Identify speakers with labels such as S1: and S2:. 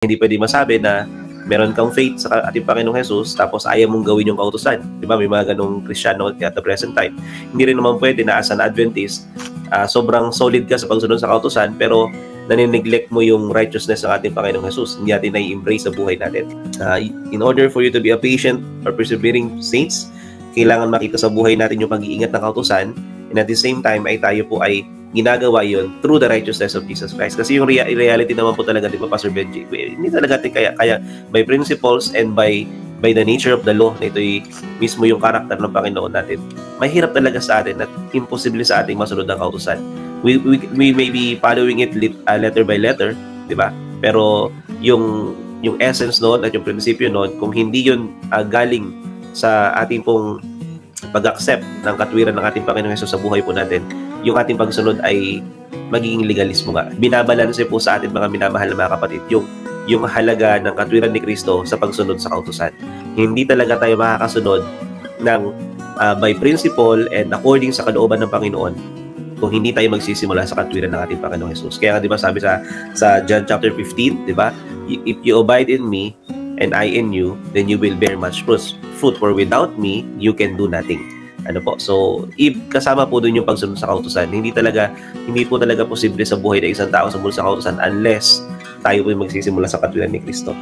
S1: Hindi pwede masabi na meron kang faith sa ating Panginoong Jesus tapos ayaw mong gawin yung kautusan. Di ba? May mga ganong Kristiyano at the present time. Hindi rin naman pwede na as an Adventist, sobrang solid ka sa pagsunod sa kautusan pero nanineglect mo yung righteousness ng ating Panginoong Jesus. Hindi natin na-embrace sa buhay natin. In order for you to be a patient or persevering saints, kailangan makita sa buhay natin yung pag-iingat ng kautusan, and at the same time ay tayo po ay ginagawa yon through the righteousness of Jesus Christ. Kasi yung reality naman po talaga, di ba, Pastor Benji? Hindi talaga natin kaya by principles and by the nature of the law, na ito'y mismo yung karakter ng Panginoon natin, mahirap talaga sa atin at imposible sa ating masunod ang kautusan. We may be following it letter by letter, di ba? Pero yung essence noon at yung prinsipyo noon, kung hindi yun galing sa ating pong pag-accept ng katwiran ng ating Panginoong Hesus sa buhay po natin, yung ating pagsunod ay magiging legalismo nga. Binabalanse po sa ating mga minamahal na mga kapatid yung halaga ng katwiran ni Kristo sa pagsunod sa kautusan. Hindi talaga tayo makakasunod ng by principle and according sa kalooban ng Panginoon kung hindi tayo magsisimula sa katwiran ng ating Panginoong Hesus. Kaya nga, di ba, sabi sa John chapter 15, di ba? If you abide in me and I in you, then you will bear much fruit. For without me, you can do nothing. Ano po? So, kasama po dun yung pagsunod sa kautusan. Hindi po talaga posible sa buhay ng isang tao sumunod sa kautusan unless tayo po yung magsisimula sa katwiran ni Kristo.